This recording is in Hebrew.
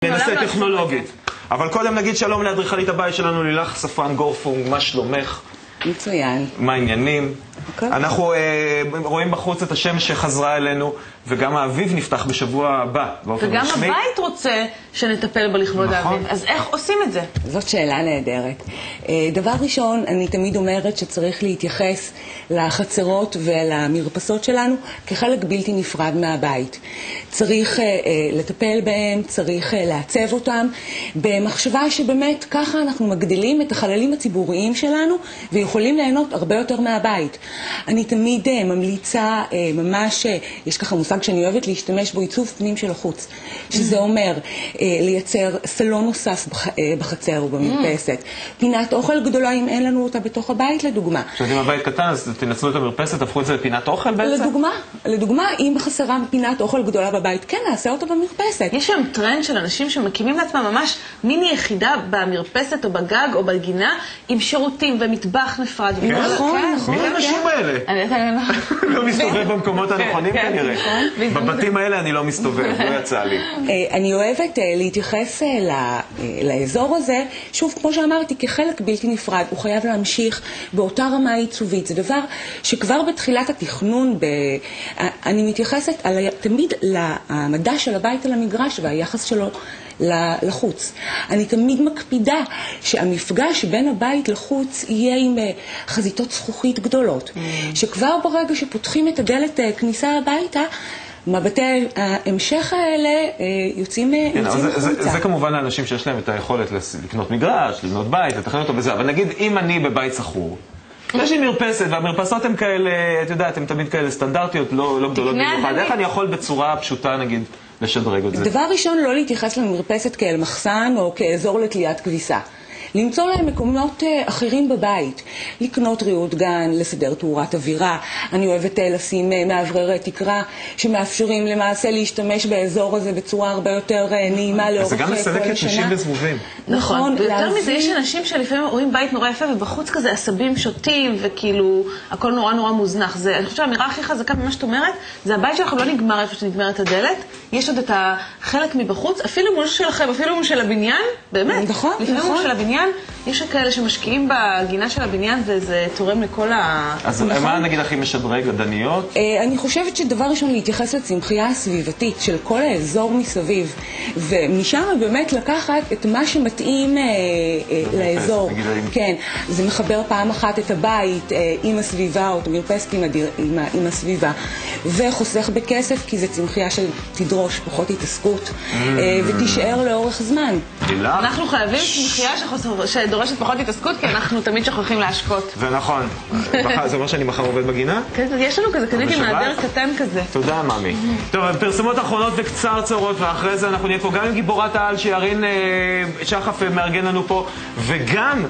ננסה טכנולוגית. אבל קודם נגיד שלום לאדריכלית הבית שלנו, לילך ספרן גורפונג, מה שלומך? מצוין. מה העניינים? אנחנו רואים בחוץ את השמש שחזרה אלינו, וגם האביב נפתח בשבוע הבא, באופן וגם רשמי. הבית רוצה שנטפל בו לכבוד האביב. אז איך עושים את זה? זאת שאלה נהדרת. דבר ראשון, אני תמיד אומרת שצריך להתייחס לחצרות ולמרפסות שלנו כחלק בלתי נפרד מהבית. צריך לטפל בהם, צריך לעצב אותם, במחשבה שבאמת ככה אנחנו מגדילים את החללים הציבוריים שלנו, ויכולים ליהנות הרבה יותר מהבית. אני תמיד ממליצה, ממש, יש ככה מושג שאני אוהבת להשתמש בו, עיצוב פנים של החוץ. שזה אומר לייצר סלון נוסף בחצר או במרפסת. פינת אוכל גדולה אם אין לנו אותה בתוך הבית, לדוגמה. זאת אומרת, אם הבית קטן, אז תנצלו את המרפסת, תהפכו את זה לפינת אוכל בעצם? לדוגמה, אם חסרה פינת אוכל גדולה בבית, כן, נעשה אותה במרפסת. יש שם טרנד של אנשים שמקימים לעצמם ממש מיני יחידה במרפסת או בגג או בגינה, עם שירותים ומטבח נפרד. נכון, נכון. מי האנשים האלה? לא מסתובב במקומות הנכונים כנראה. בבתים האלה אני לא מסתובב, לא יצא לי. אני אוהבת להתייחס לאזור הזה, שוב, כמו שאמרתי, כחלק בלתי נפרד. הוא חייב להמשיך באותה רמה עיצובית. זה דבר שכבר בתחילת התכנון, אני מתייחסת תמיד למדע של הבית על המגרש והיחס שלו לחוץ. אני תמיד מקפידה שהמפגש בין הבית לחוץ יהיה עם חזיתות זכוכית גדולות. שכבר ברגע שפותחים את הדלת כניסה הביתה, מבטי ההמשך האלה יוצאים החוצה. זה כמובן לאנשים שיש להם את היכולת לקנות מגרש, לבנות בית, לתכנן אותו בזה. אבל נגיד, אם אני בבית סחור, יש לי מרפסת, והמרפסות הן כאלה, את יודעת, הן תמיד כאלה סטנדרטיות, לא גדולות במיוחד. איך אני יכול בצורה פשוטה, נגיד, לשדרג את זה? דבר ראשון, לא להתייחס למרפסת כאל מחסן או כאזור לתליית כביסה. למצוא להם מקומות אחרים בבית, לקנות ריהוט גן, לסדר תאורת אווירה. אני אוהבת לשים מאווררי תקרה שמאפשרים למעשה להשתמש באזור הזה בצורה הרבה יותר נעימה לאורך כל השנה. זה גם מסלק את נשים וזבובים. נכון, ויותר מזה יש אנשים שלפעמים רואים בית נורא יפה ובחוץ כזה עשבים שוטים וכאילו הכל נורא נורא מוזנח. אני חושבת שהאמירה הכי חזקה ממה שאת אומרת, זה הבית שלכם לא נגמר איפה שנגמרת הדלת, יש עוד את החלק מבחוץ, אפילו מול שלכם, אפילו מול של הבניין, באמת, לפעמים מול של הבניין, יש כאלה שמשקיעים בגינה של הבניין וזה תורם לכל אז מה נגיד הכי משדרג, לדניות? אני חושבת שדבר ראשון להתייחס לצמחייה הסביבתית של כל האזור מסביב, ומשם באמת לקחת את מה שמתאים לאזור. כן, זה מחבר פעם אחת את הבית עם הסביבה או את המרפסת עם הסביבה, וחוסך בכסף כי זה צמחייה שתדרוש פחות התעסקות ותישאר לאורך זמן. אנחנו חייבים צמחייה שדורשת פחות התעסקות, כי אנחנו תמיד שוכחים להשקות. זה נכון. זה אומר שאני מחר עובד בגינה? כן, יש לנו כזה, קניתי מעדר קטן כזה. תודה, ממי. טוב, פרסומות אחרונות וקצרצרות, ואחרי זה אנחנו נהיה פה גם עם גיבורת העל שירין שחף מארגן לנו פה, וגם